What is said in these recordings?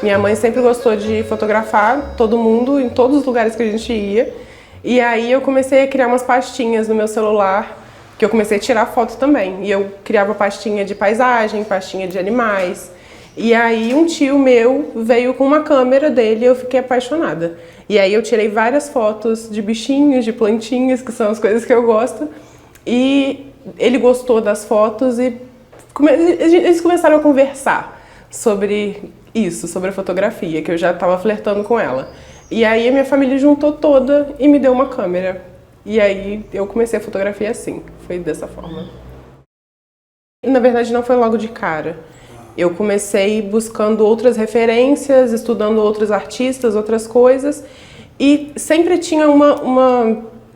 Minha mãe sempre gostou de fotografar todo mundo, em todos os lugares que a gente ia. E aí eu comecei a criar umas pastinhas no meu celular, que eu comecei a tirar foto também. E eu criava pastinha de paisagem, pastinha de animais. E aí um tio meu veio com uma câmera dele e eu fiquei apaixonada. E aí eu tirei várias fotos de bichinhos, de plantinhas, que são as coisas que eu gosto. E ele gostou das fotos e eles começaram a conversar sobre isso, sobre a fotografia, que eu já estava flertando com ela. E aí a minha família juntou toda e me deu uma câmera. E aí eu comecei a fotografia assim, foi dessa forma. Na verdade não foi logo de cara. Eu comecei buscando outras referências, estudando outros artistas, outras coisas. E sempre tinha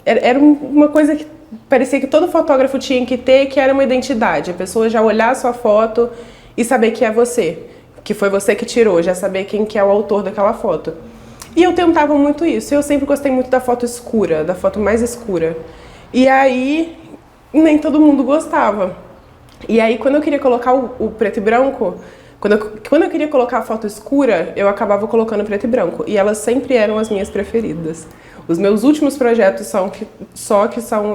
era uma coisa que parecia que todo fotógrafo tinha que ter, que era uma identidade. A pessoa já olhar a sua foto e saber que é você, que foi você que tirou, já saber quem que é o autor daquela foto. E eu tentava muito isso. Eu sempre gostei muito da foto escura, da foto mais escura. E aí, nem todo mundo gostava. E aí, quando eu queria colocar o preto e branco, quando eu queria colocar a foto escura, eu acabava colocando preto e branco. E elas sempre eram as minhas preferidas. Os meus últimos projetos são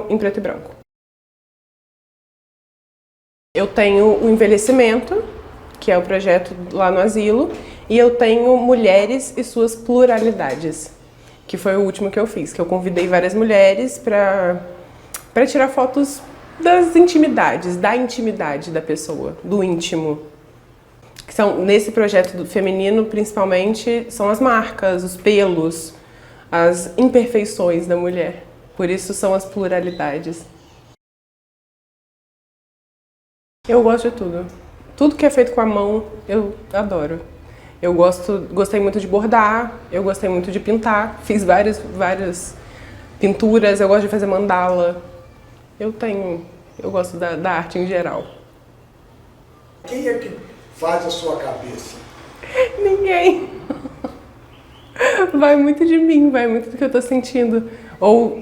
em preto e branco. Eu tenho o Envelhecimento, que é o projeto lá no asilo, e eu tenho Mulheres e Suas Pluralidades, que foi o último que eu fiz, que eu convidei várias mulheres para tirar fotos das intimidades, da intimidade da pessoa, do íntimo. Que são, nesse projeto do feminino, principalmente, são as marcas, os pelos, as imperfeições da mulher. Por isso são as pluralidades. Eu gosto de tudo. Tudo que é feito com a mão, eu adoro. Eu gostei muito de bordar, eu gostei muito de pintar, fiz várias pinturas, eu gosto de fazer mandala. Eu gosto da arte em geral. Quem é que faz a sua cabeça? Ninguém. Vai muito de mim, vai muito do que eu tô sentindo. Ou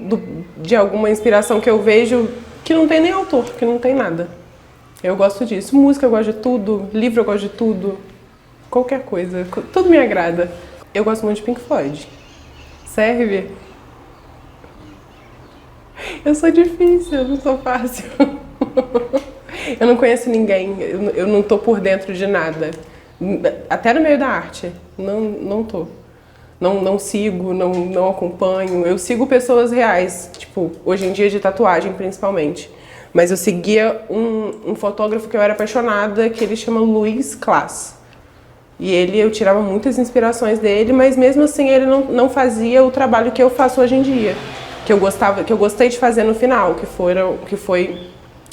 de alguma inspiração que eu vejo que não tem nem autor, que não tem nada. Eu gosto disso. Música eu gosto de tudo, livro eu gosto de tudo. Qualquer coisa, tudo me agrada. Eu gosto muito de Pink Floyd. Serve? Eu sou difícil, eu não sou fácil. Eu não conheço ninguém, eu não tô por dentro de nada. Até no meio da arte, não tô. Não sigo, não acompanho. Eu sigo pessoas reais, tipo, hoje em dia de tatuagem principalmente. Mas eu seguia um fotógrafo que eu era apaixonada, que ele chama Luiz Class. E eu tirava muitas inspirações dele, mas mesmo assim ele não fazia o trabalho que eu faço hoje em dia. Que eu gostei de fazer no final, que foi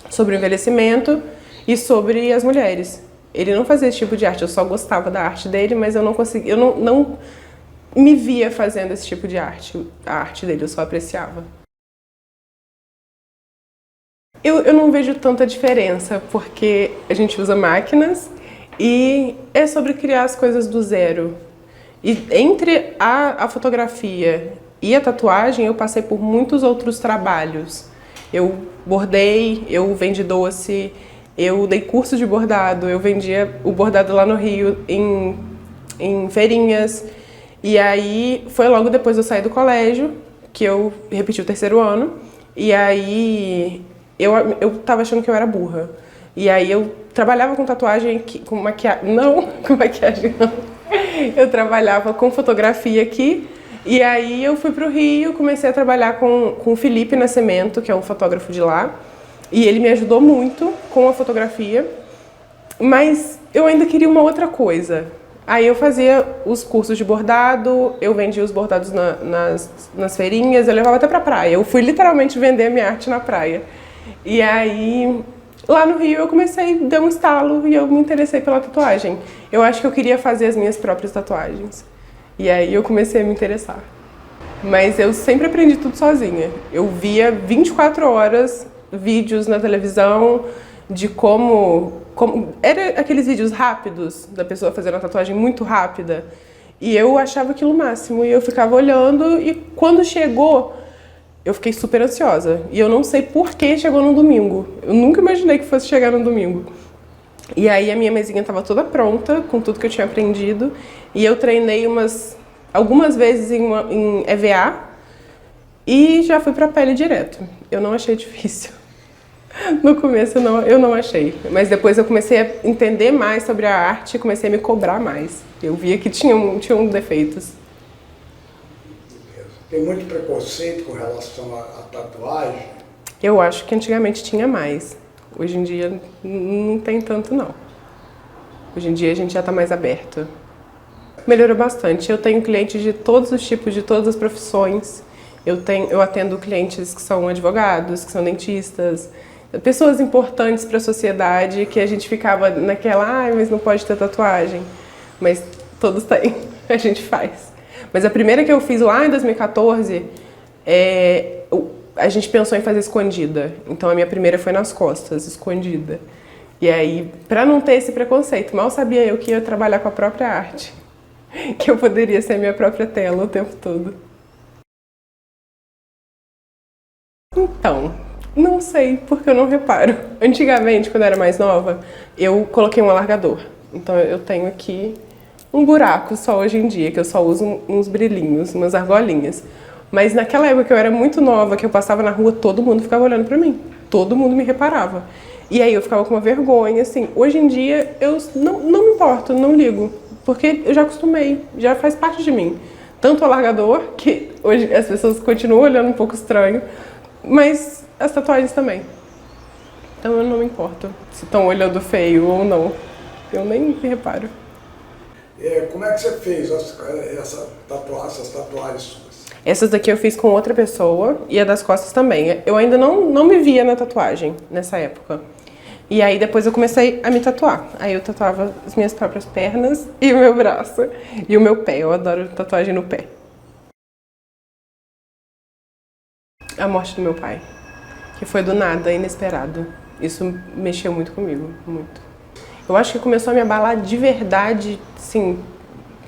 sobre o envelhecimento e sobre as mulheres. Ele não fazia esse tipo de arte, eu só gostava da arte dele, mas eu não conseguia, eu não me via fazendo esse tipo de arte, a arte dele, eu só apreciava. Eu não vejo tanta diferença, porque a gente usa máquinas e é sobre criar as coisas do zero. E entre a fotografia e a tatuagem, eu passei por muitos outros trabalhos. Eu bordei, eu vendi doce, eu dei curso de bordado, eu vendia o bordado lá no Rio em feirinhas. E aí foi logo depois de eu sair do colégio, que eu repeti o terceiro ano. E aí eu tava achando que eu era burra. E aí eu trabalhava com tatuagem, com maquiagem, não, com maquiagem não. Eu trabalhava com fotografia aqui. E aí eu fui pro Rio, comecei a trabalhar com o Felipe Nascimento, que é um fotógrafo de lá. E ele me ajudou muito com a fotografia. Mas eu ainda queria uma outra coisa. Aí eu fazia os cursos de bordado, eu vendia os bordados nas feirinhas, eu levava até pra praia. Eu fui literalmente vender a minha arte na praia. E aí, lá no Rio, eu comecei, deu um estalo e eu me interessei pela tatuagem. Eu acho que eu queria fazer as minhas próprias tatuagens. E aí eu comecei a me interessar. Mas eu sempre aprendi tudo sozinha. Eu via 24 horas vídeos na televisão de como... Era aqueles vídeos rápidos da pessoa fazendo uma tatuagem muito rápida. E eu achava aquilo o máximo. E eu ficava olhando e quando chegou, eu fiquei super ansiosa. E eu não sei por que chegou no domingo. Eu nunca imaginei que fosse chegar no domingo. E aí a minha mesinha estava toda pronta, com tudo que eu tinha aprendido. E eu treinei algumas vezes em EVA e já fui para a pele direto. Eu não achei difícil. No começo eu não achei, mas depois eu comecei a entender mais sobre a arte e comecei a me cobrar mais. Eu via que tinham defeitos. Tem muito preconceito com relação à tatuagem? Eu acho que antigamente tinha mais. Hoje em dia não tem tanto não. Hoje em dia a gente já está mais aberto. Melhorou bastante. Eu tenho clientes de todos os tipos, de todas as profissões. Eu atendo clientes que são advogados, que são dentistas, pessoas importantes para a sociedade, que a gente ficava naquela, mas não pode ter tatuagem. Mas todos têm, a gente faz. Mas a primeira que eu fiz lá em 2014, a gente pensou em fazer escondida. Então a minha primeira foi nas costas, escondida. E aí, para não ter esse preconceito, mal sabia eu que ia trabalhar com a própria arte. Que eu poderia ser a minha própria tela o tempo todo. Então, não sei, porque eu não reparo. Antigamente, quando eu era mais nova, eu coloquei um alargador. Então eu tenho aqui um buraco só hoje em dia, que eu só uso uns brilhinhos, umas argolinhas. Mas naquela época que eu era muito nova, que eu passava na rua, todo mundo ficava olhando pra mim. Todo mundo me reparava. E aí eu ficava com uma vergonha, assim. Hoje em dia eu não me importo, não ligo. Porque eu já acostumei, já faz parte de mim. Tanto o alargador, que hoje as pessoas continuam olhando um pouco estranho, mas as tatuagens também. Então eu não me importo se estão olhando feio ou não. Eu nem me reparo. Como é que você fez essas tatuagens suas? Essas daqui eu fiz com outra pessoa e a das costas também. Eu ainda não me via na tatuagem nessa época. E aí depois eu comecei a me tatuar. Aí eu tatuava as minhas próprias pernas e o meu braço e o meu pé. Eu adoro tatuagem no pé. A morte do meu pai, que foi do nada, inesperado. Isso mexeu muito comigo, muito. Eu acho que começou a me abalar de verdade, assim,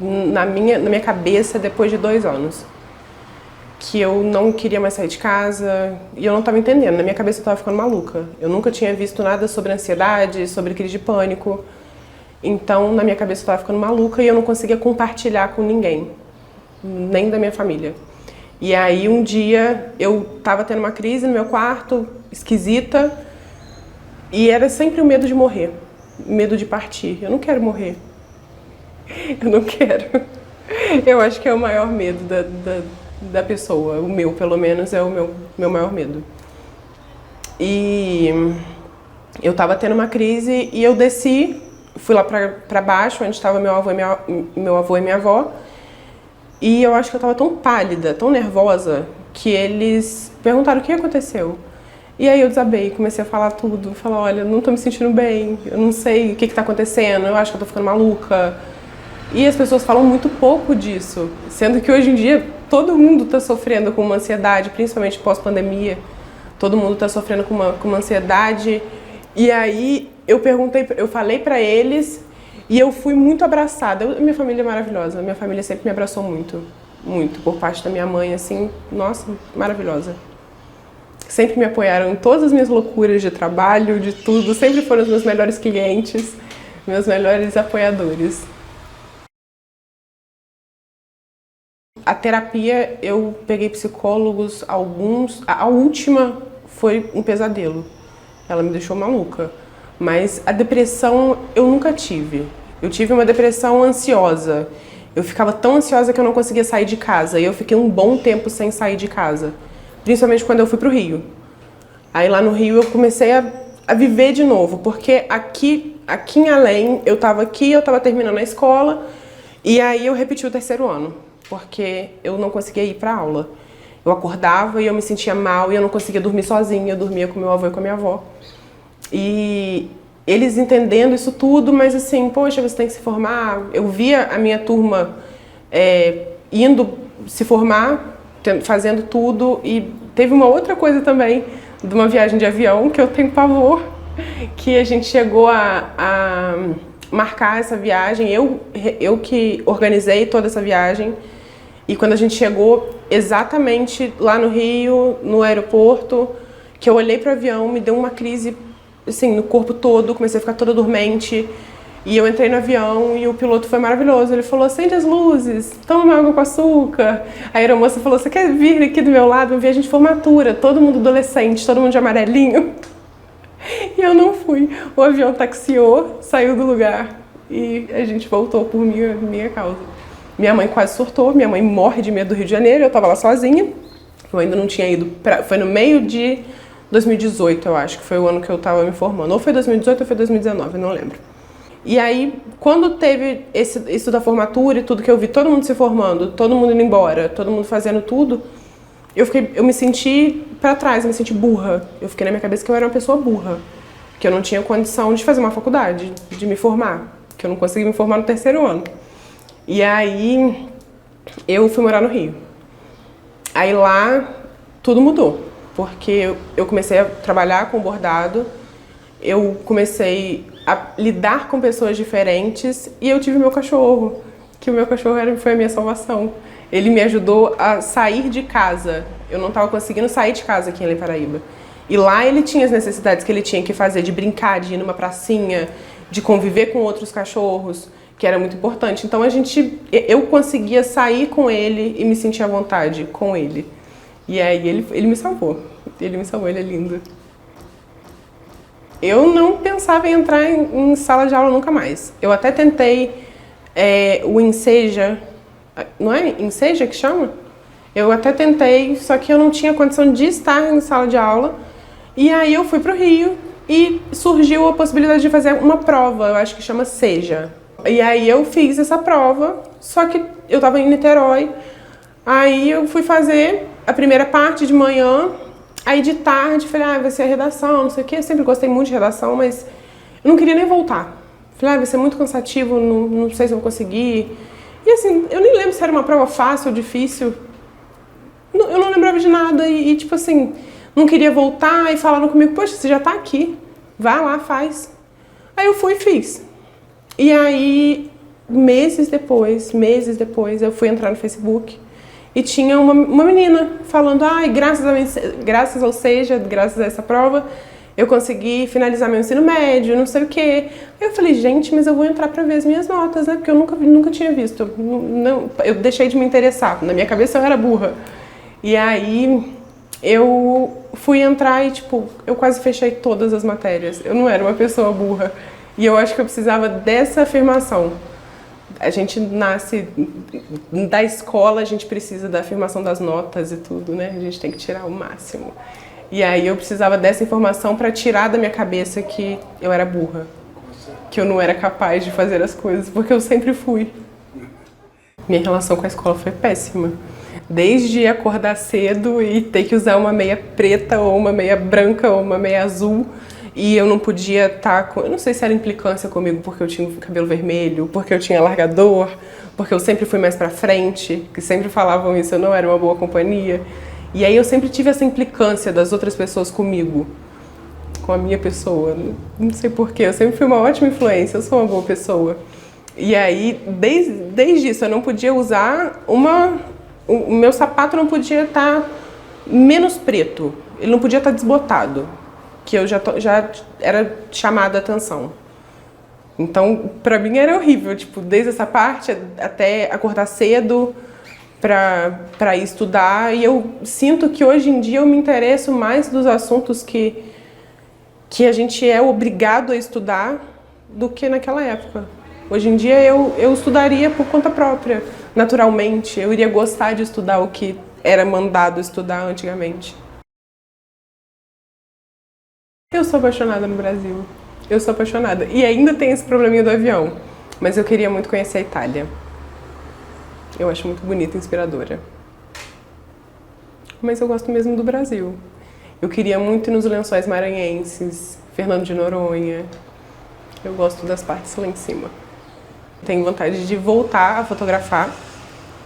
na minha cabeça depois de 2 anos. Que eu não queria mais sair de casa e eu não estava entendendo. Na minha cabeça eu estava ficando maluca. Eu nunca tinha visto nada sobre ansiedade, sobre crise de pânico. Então, na minha cabeça eu estava ficando maluca e eu não conseguia compartilhar com ninguém, nem da minha família. E aí um dia eu estava tendo uma crise no meu quarto, esquisita, e era sempre o medo de morrer, medo de partir. Eu não quero morrer. Eu não quero. Eu acho que é o maior medo da pessoa. O meu, pelo menos, é o meu maior medo. E eu estava tendo uma crise e eu desci, fui lá pra baixo, onde estava meu avô e minha avó. E eu acho que eu estava tão pálida, tão nervosa, que eles perguntaram o que aconteceu. E aí eu desabei, comecei a falar tudo. Falar, olha, eu não tô me sentindo bem, eu não sei o que tá acontecendo, eu acho que eu tô ficando maluca. E as pessoas falam muito pouco disso, sendo que hoje em dia todo mundo está sofrendo com uma ansiedade, principalmente pós-pandemia. Todo mundo está sofrendo com uma ansiedade. E aí eu falei para eles e eu fui muito abraçada. Minha família é maravilhosa, minha família sempre me abraçou muito, muito. Por parte da minha mãe, assim, nossa, maravilhosa. Sempre me apoiaram em todas as minhas loucuras de trabalho, de tudo. Sempre foram os meus melhores clientes, meus melhores apoiadores. A terapia, eu peguei psicólogos, alguns... A última foi um pesadelo. Ela me deixou maluca. Mas a depressão eu nunca tive. Eu tive uma depressão ansiosa. Eu ficava tão ansiosa que eu não conseguia sair de casa. E eu fiquei um bom tempo sem sair de casa. Principalmente quando eu fui pro Rio. Aí lá no Rio eu comecei a viver de novo. Porque aqui em Além, eu tava terminando a escola. E aí eu repeti o 3º ano. Porque eu não conseguia ir pra aula. Eu acordava e eu me sentia mal e eu não conseguia dormir sozinha. Eu dormia com meu avô e com a minha avó. E eles entendendo isso tudo, mas assim, poxa, você tem que se formar. Eu via a minha turma indo se formar, fazendo tudo. E teve uma outra coisa também, de uma viagem de avião, que eu tenho pavor, que a gente chegou a marcar essa viagem. Eu que organizei toda essa viagem. E quando a gente chegou exatamente lá no Rio, no aeroporto, que eu olhei para o avião, me deu uma crise assim, no corpo todo, comecei a ficar toda dormente. E eu entrei no avião e o piloto foi maravilhoso. Ele falou, acende as luzes, toma uma água com açúcar. A aeromoça falou, você quer vir aqui do meu lado? Uma viagem de formatura, todo mundo adolescente, todo mundo de amarelinho. E eu não fui. O avião taxiou, saiu do lugar e a gente voltou por minha causa. Minha mãe quase surtou, minha mãe morre de medo do Rio de Janeiro, eu tava lá sozinha. Eu ainda não tinha ido foi no meio de 2018, eu acho, que foi o ano que eu tava me formando. Ou foi 2018 ou foi 2019, eu não lembro. E aí, quando teve isso da formatura e tudo, que eu vi todo mundo se formando, todo mundo indo embora, todo mundo fazendo tudo, eu me senti pra trás, eu me senti burra. Eu fiquei na minha cabeça que eu era uma pessoa burra, que eu não tinha condição de fazer uma faculdade, de me formar, que eu não consegui me formar no terceiro ano. E aí, eu fui morar no Rio. Aí lá, tudo mudou, porque eu comecei a trabalhar com bordado, eu comecei a lidar com pessoas diferentes e eu tive meu cachorro, que o meu cachorro foi a minha salvação. Ele me ajudou a sair de casa. Eu não estava conseguindo sair de casa aqui em Paraíba. E lá ele tinha as necessidades que ele tinha que fazer, de brincar, de ir numa pracinha, de conviver com outros cachorros, que era muito importante. Então eu conseguia sair com ele e me sentir à vontade com ele. E aí ele me salvou. Ele me salvou, ele é lindo. Eu não pensava em entrar em sala de aula nunca mais. Eu até tentei o Enseja, não é Enseja que chama? Eu até tentei, só que eu não tinha condição de estar em sala de aula. E aí eu fui pro Rio e surgiu a possibilidade de fazer uma prova, eu acho que chama Seja. E aí eu fiz essa prova, só que eu tava em Niterói. Aí eu fui fazer a primeira parte de manhã. Aí de tarde, falei, vai ser a redação, não sei o quê. Eu sempre gostei muito de redação, mas eu não queria nem voltar. Falei, vai ser muito cansativo, não sei se eu vou conseguir. E assim, eu nem lembro se era uma prova fácil ou difícil. Eu não lembrava de nada e tipo assim, não queria voltar e falaram comigo, poxa, você já tá aqui, vai lá, faz. Aí eu fui e fiz. E aí, meses depois, eu fui entrar no Facebook. E tinha uma menina falando, graças ao Seja, graças a essa prova, eu consegui finalizar meu ensino médio, não sei o quê. Aí eu falei, gente, mas eu vou entrar pra ver as minhas notas, né? Porque eu nunca tinha visto. Eu deixei de me interessar. Na minha cabeça eu era burra. E aí eu fui entrar e, tipo, eu quase fechei todas as matérias. Eu não era uma pessoa burra. E eu acho que eu precisava dessa afirmação. A gente nasce da escola, a gente precisa da afirmação das notas e tudo, né? A gente tem que tirar o máximo. E aí eu precisava dessa informação para tirar da minha cabeça que eu era burra, que eu não era capaz de fazer as coisas, porque eu sempre fui. Minha relação com a escola foi péssima. Desde acordar cedo e ter que usar uma meia preta ou uma meia branca ou uma meia azul. E eu não podia estar com... Eu não sei se era implicância comigo porque eu tinha o cabelo vermelho, porque eu tinha largador, porque eu sempre fui mais pra frente, que sempre falavam isso, eu não era uma boa companhia. E aí eu sempre tive essa implicância das outras pessoas comigo, com a minha pessoa. Não sei porquê, eu sempre fui uma ótima influência, eu sou uma boa pessoa. E aí, desde isso, eu não podia usar o meu sapato não podia estar menos preto, ele não podia estar desbotado, que eu já era chamada a atenção. Então, pra mim era horrível, tipo, desde essa parte até acordar cedo pra ir estudar. E eu sinto que hoje em dia eu me interesso mais dos assuntos que a gente é obrigado a estudar do que naquela época. Hoje em dia eu estudaria por conta própria, naturalmente. Eu iria gostar de estudar o que era mandado estudar antigamente. Eu sou apaixonada no Brasil. Eu sou apaixonada. E ainda tem esse probleminha do avião. Mas eu queria muito conhecer a Itália. Eu acho muito bonita e inspiradora. Mas eu gosto mesmo do Brasil. Eu queria muito ir nos Lençóis Maranhenses, Fernando de Noronha. Eu gosto das partes lá em cima. Tenho vontade de voltar a fotografar.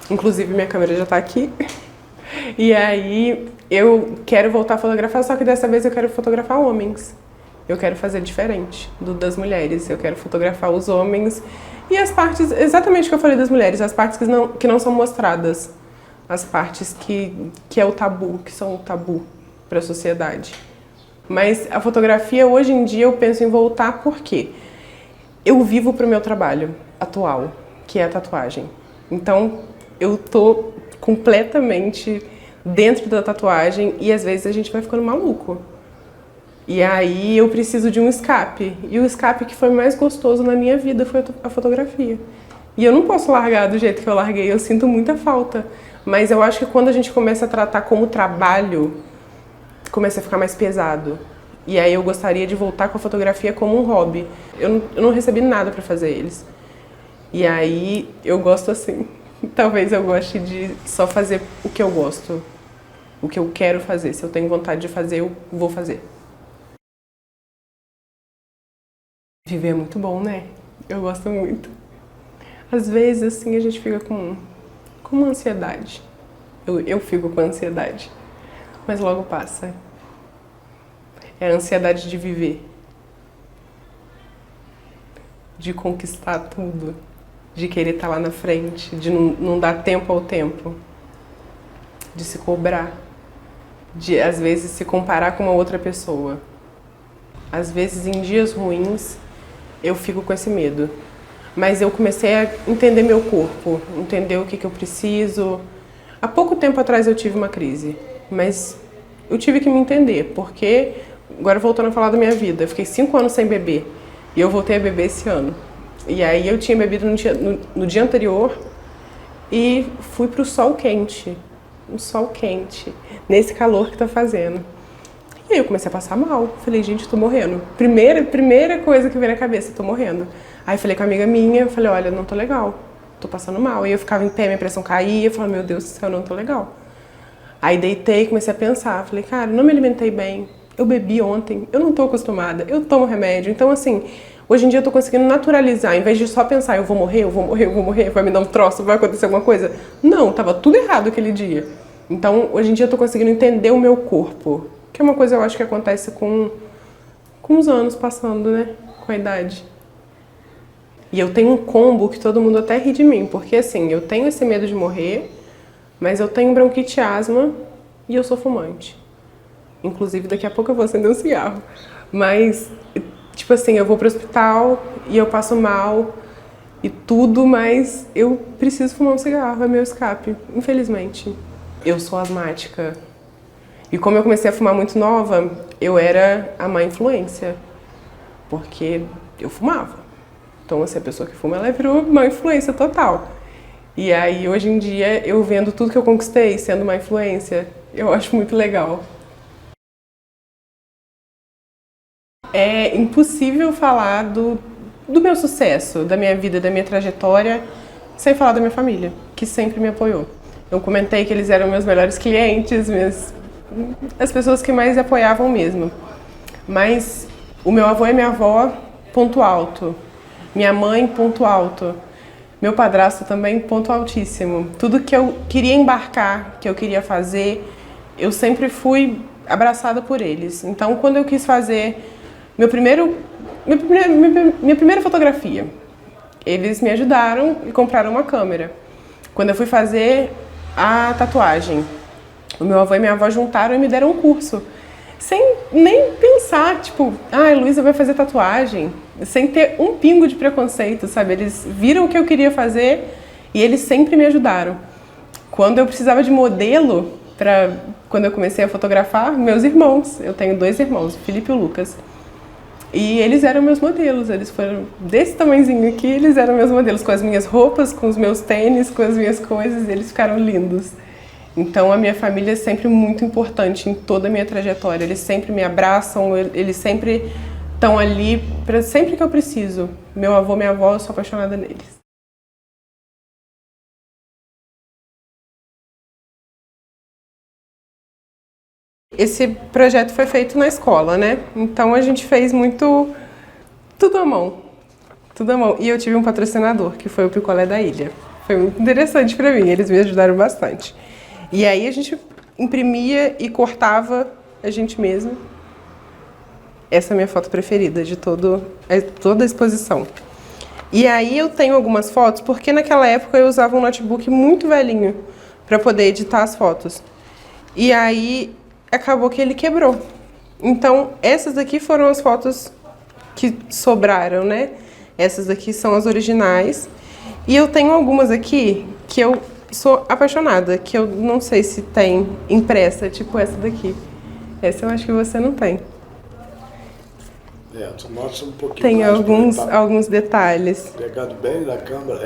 Inclusive, minha câmera já tá aqui. E aí, eu quero voltar a fotografar, só que dessa vez eu quero fotografar homens. Eu quero fazer diferente das mulheres. Eu quero fotografar os homens e as partes, exatamente o que eu falei das mulheres, as partes que não são mostradas. As partes que é o tabu, que são o tabu para a sociedade. Mas a fotografia, hoje em dia, eu penso em voltar porque eu vivo para o meu trabalho atual, que é a tatuagem. Então, eu tô completamente dentro da tatuagem e às vezes a gente vai ficando maluco. E aí eu preciso de um escape. E o escape que foi mais gostoso na minha vida foi a fotografia. E eu não posso largar do jeito que eu larguei, eu sinto muita falta. Mas eu acho que quando a gente começa a tratar como trabalho, começa a ficar mais pesado. E aí eu gostaria de voltar com a fotografia como um hobby. Eu não recebi nada para fazer eles. E aí eu gosto assim. Talvez eu goste de só fazer o que eu gosto. O que eu quero fazer. Se eu tenho vontade de fazer, eu vou fazer. Viver é muito bom, né? Eu gosto muito. Às vezes, assim, a gente fica com uma ansiedade. Eu fico com ansiedade. Mas logo passa. É a ansiedade de viver. De conquistar tudo. De querer estar lá na frente. De não dar tempo ao tempo. De se cobrar. De, às vezes, se comparar com uma outra pessoa. Às vezes, em dias ruins, eu fico com esse medo. Mas eu comecei a entender meu corpo, entender o que eu preciso. Há pouco tempo atrás eu tive uma crise, mas eu tive que me entender, porque, agora voltando a falar da minha vida, eu fiquei 5 anos sem beber e eu voltei a beber esse ano. E aí eu tinha bebido no dia anterior e fui pro sol quente, um sol quente, nesse calor que tá fazendo. E aí eu comecei a passar mal. Falei, gente, eu tô morrendo. Primeira coisa que veio na cabeça, eu tô morrendo. Aí falei com uma amiga minha, falei, olha, não tô legal, tô passando mal. E eu ficava em pé, minha pressão caía, eu falava, meu Deus do céu, não tô legal. Aí deitei, comecei a pensar, falei, cara, não me alimentei bem, eu bebi ontem, eu não tô acostumada, eu tomo remédio. Então, assim, hoje em dia eu tô conseguindo naturalizar, em vez de só pensar, eu vou morrer, vai me dar um troço, vai acontecer alguma coisa. Não, tava tudo errado aquele dia. Então, hoje em dia eu tô conseguindo entender o meu corpo. Que é uma coisa eu acho que acontece com os anos passando, né? Com a idade. E eu tenho um combo que todo mundo até ri de mim, porque assim, eu tenho esse medo de morrer, mas eu tenho bronquite e asma e eu sou fumante. Inclusive, daqui a pouco eu vou acender um cigarro. Mas, tipo assim, eu vou pro hospital e eu passo mal e tudo, mas eu preciso fumar um cigarro, é meu escape, infelizmente. Eu sou asmática. E como eu comecei a fumar muito nova, eu era a má influência, porque eu fumava. Então, assim, a pessoa que fuma, ela virou má influência total. E aí, hoje em dia, eu vendo tudo que eu conquistei sendo má influência, eu acho muito legal. É impossível falar do meu sucesso, da minha vida, da minha trajetória, sem falar da minha família, que sempre me apoiou. Eu comentei que eles eram meus melhores clientes, as pessoas que mais apoiavam mesmo. Mas o meu avô e minha avó, ponto alto. Minha mãe, ponto alto. Meu padrasto também, ponto altíssimo. Tudo que eu queria embarcar, que eu queria fazer, eu sempre fui abraçada por eles. Então, quando eu quis fazer minha primeira fotografia, eles me ajudaram e compraram uma câmera. Quando eu fui fazer a tatuagem, o meu avô e minha avó juntaram e me deram um curso. Sem nem pensar, tipo, a Luísa vai fazer tatuagem. Sem ter um pingo de preconceito, sabe? Eles viram o que eu queria fazer e eles sempre me ajudaram. Quando eu precisava de modelo, quando eu comecei a fotografar, meus irmãos, eu tenho 2 irmãos, o Felipe e o Lucas. E eles eram meus modelos, eles foram desse tamanhozinho aqui, eles eram meus modelos, com as minhas roupas, com os meus tênis, com as minhas coisas, eles ficaram lindos. Então a minha família é sempre muito importante em toda a minha trajetória, eles sempre me abraçam, eles sempre estão ali, sempre que eu preciso. Meu avô, minha avó, eu sou apaixonada neles. Esse projeto foi feito na escola, né? Então a gente fez tudo à mão. Tudo à mão. E eu tive um patrocinador, que foi o Picolé da Ilha. Foi muito interessante pra mim, eles me ajudaram bastante. E aí a gente imprimia e cortava a gente mesmo. Essa é a minha foto preferida de toda a exposição. E aí eu tenho algumas fotos, porque naquela época eu usava um notebook muito velhinho para poder editar as fotos. E aí acabou que ele quebrou. Então, essas aqui foram as fotos que sobraram, né? Essas aqui são as originais. E eu tenho algumas aqui que eu sou apaixonada, que eu não sei se tem impressa, tipo essa daqui. Essa eu acho que você não tem. Tu mostra um pouquinho Tem mais, alguns detalhes. Pegado bem na câmera.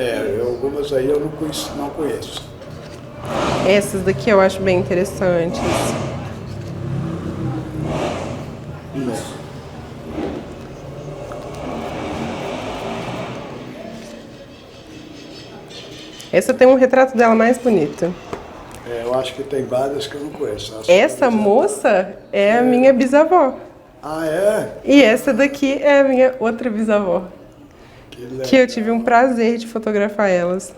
Algumas aí eu não conheço. Essas daqui eu acho bem interessantes. Essa tem um retrato dela mais bonito. Eu acho que tem várias que eu não conheço. Essa moça é a minha bisavó. Ah, é? E essa daqui é a minha outra bisavó. Que eu tive um prazer de fotografar elas.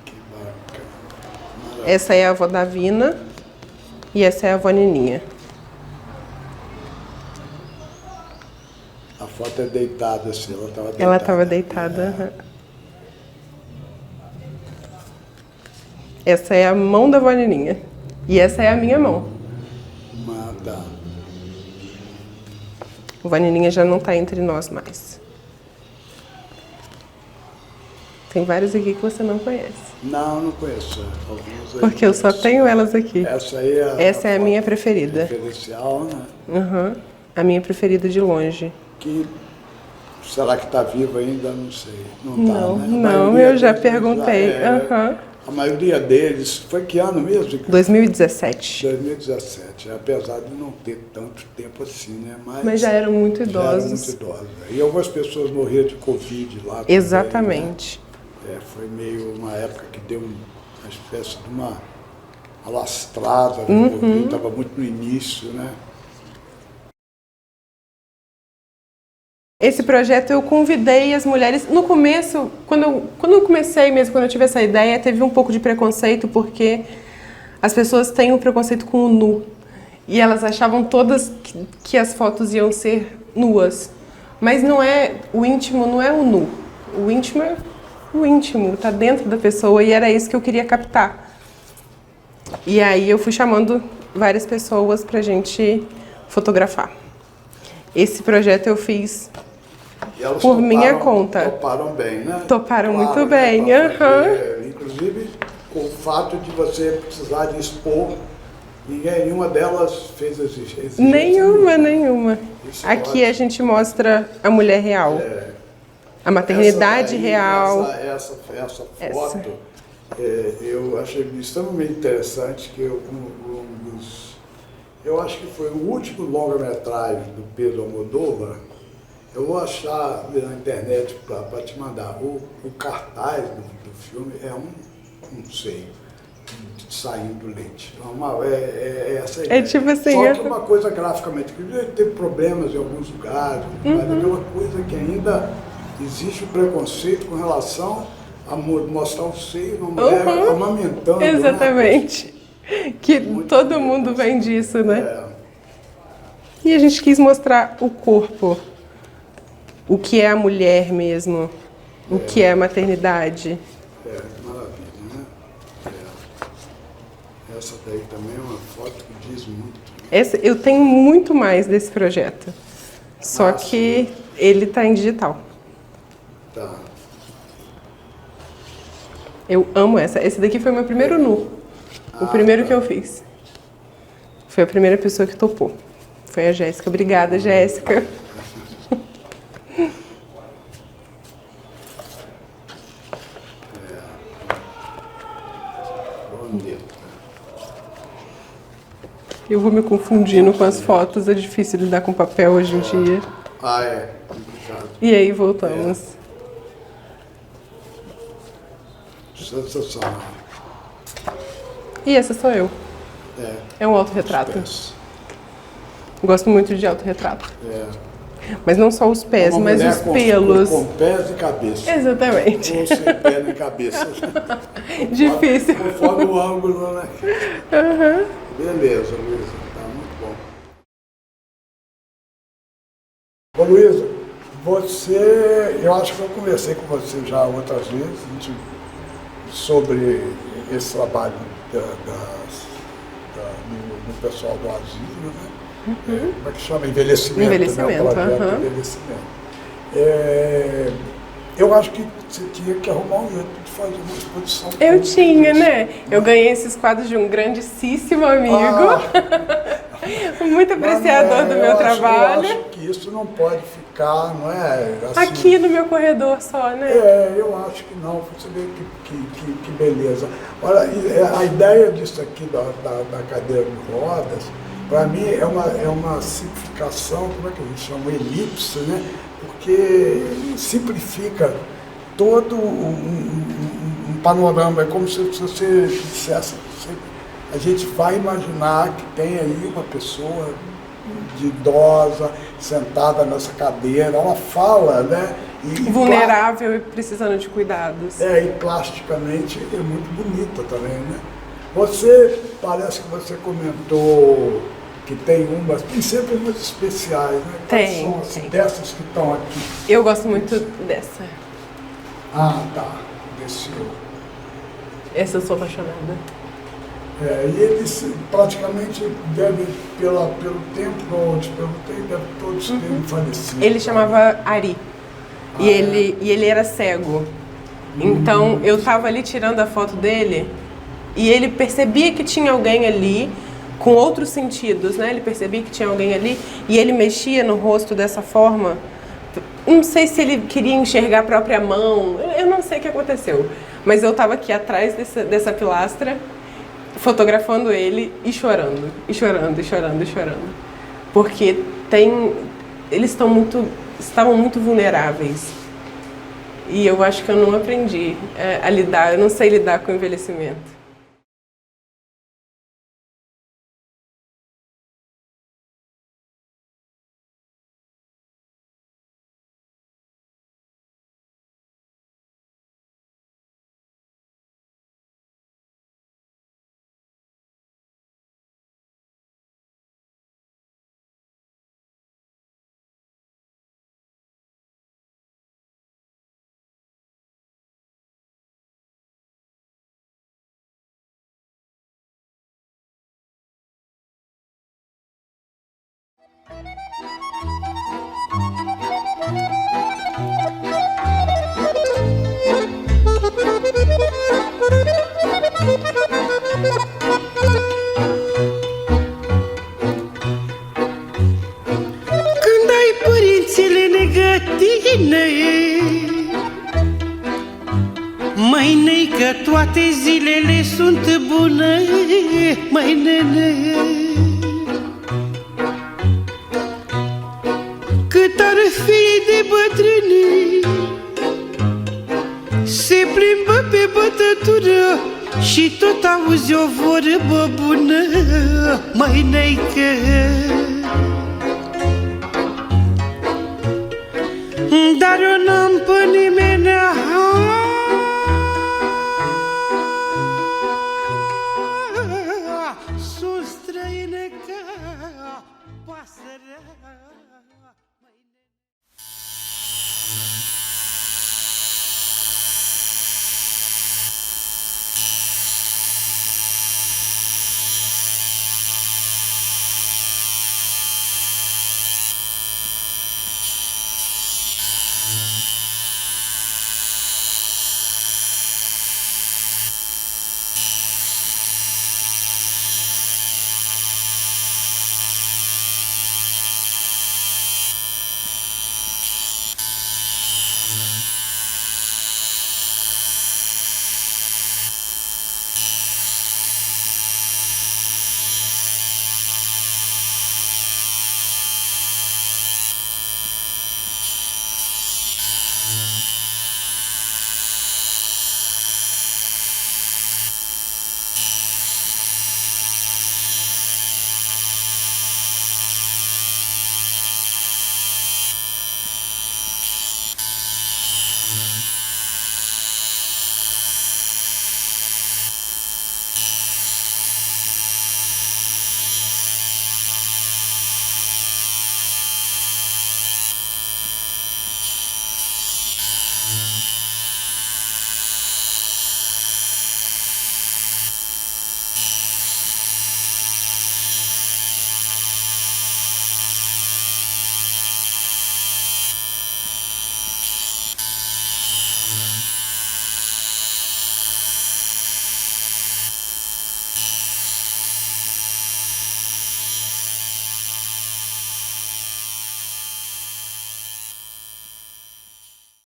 Que bacana. Essa é a avó Davina e essa é a avó Nininha. A foto é deitada assim, ela estava deitada. Ela estava deitada. Essa é a mão da avó Nininha. E essa é a minha mão. Tá. A avó Nininha já não está entre nós mais. Tem várias aqui que você não conhece. Não conheço. Algumas aí porque eu só tenho elas aqui. Essa aí essa é a minha preferida. Referencial, né? Uhum. A minha preferida de longe. Será que está viva ainda? Não sei. Não, né? não, eu já perguntei. A maioria deles, foi que ano mesmo? 2017. 2017, apesar de não ter tanto tempo assim, né? Mas já eram muito idosos. E algumas pessoas morreram de Covid lá. Exatamente. Também, né? Foi meio uma época que deu uma espécie de uma alastrada, estava muito no início, né? Esse projeto eu convidei as mulheres. No começo, quando eu comecei mesmo, quando eu tive essa ideia, teve um pouco de preconceito, porque as pessoas têm um preconceito com o nu. E elas achavam todas que as fotos iam ser nuas. Mas não é, o íntimo não é o nu. O íntimo é o íntimo, tá dentro da pessoa, e era isso que eu queria captar. E aí eu fui chamando várias pessoas pra gente fotografar. Esse projeto eu fiz por minha conta. Toparam bem, né? Toparam muito bem. Inclusive, o fato de você precisar de expor, nenhuma delas fez exigência. Nenhuma. Aqui a gente mostra a mulher real. A maternidade real. Essa foto, eu achei extremamente interessante, que eu acho que foi o último longa-metragem do Pedro Almodóvar. Eu vou achar na internet para te mandar. O cartaz do filme é um seio saindo do leite. Essa ideia. Tipo assim. Só que uma coisa graficamente, que teve problemas em alguns lugares, mas é uma coisa que ainda existe o preconceito com relação a mostrar o seio de uma mulher amamentando. Exatamente. Que todo mundo vem disso, né? E a gente quis mostrar o corpo. O que é a mulher mesmo. O que é a maternidade. Maravilha, né? Essa daí também é uma foto que diz muito. Eu tenho muito mais desse projeto. Só que ele tá em digital. Tá. Eu amo essa. Esse daqui foi meu primeiro nu. O primeiro que eu fiz. Foi a primeira pessoa que topou. Foi a Jéssica. Obrigada, Jéssica. Eu vou me confundindo com as fotos. É difícil lidar com papel hoje em dia. Complicado. E aí, voltamos. Sensacional. E essa sou eu. É um autorretrato. Gosto muito de autorretrato. Mas não só os pés, mas os pelos. Com pés e cabeça. Exatamente. Ou sem pé nem cabeça. Difícil. Conforme o ângulo, né? Beleza, Luísa. Tá muito bom. Ô, Luísa, eu acho que eu conversei com você já outras vezes sobre esse trabalho do pessoal do asilo, né? Como é que chama? Envelhecimento. Envelhecimento, né? O projeto de envelhecimento. Eu acho que você tinha que arrumar um jeito de fazer uma exposição. Eu tinha, né? Eu ganhei esses quadros de um grandíssimo amigo, muito apreciador do meu trabalho. Eu acho que isso não pode ficar, não é? Assim, aqui no meu corredor só, né? Eu acho que não. Você vê que beleza. Olha, a ideia disso aqui da cadeira de rodas, para mim é uma simplificação, como é que a gente chama? Elipse, né? Porque simplifica todo um panorama. É como se você dissesse, a gente vai imaginar que tem aí uma pessoa de idosa sentada nessa cadeira, ela fala, né? Vulnerável e precisando de cuidados. E plasticamente é muito bonita também, né? Parece que você comentou que tem sempre umas especiais, né? Tem. Dessas que estão aqui. Eu gosto muito dessa. Ah, tá. Desse. Essa eu sou apaixonada. E eles praticamente devem, pelo tempo que eu te perguntei, devem todos terem falecido. Ele chamava Ari. E ele era cego. Então eu estava ali tirando a foto dele e ele percebia que tinha alguém ali com outros sentidos, né? Ele percebia que tinha alguém ali e ele mexia no rosto dessa forma. Não sei se ele queria enxergar a própria mão, eu não sei o que aconteceu. Mas eu estava aqui atrás dessa pilastra, fotografando ele e chorando, e chorando, e chorando, e chorando. Porque eles estavam muito vulneráveis. E eu acho que eu não aprendi a lidar, eu não sei lidar com o envelhecimento. Când ai părințile lângă tine, mai că toate zilele sunt bune, mai nene. Cât ar fi de bătrâni, se plimbă pe bătătură și tot auzi o vorbă bună, mai neică. Dar eu n-am pe nimeni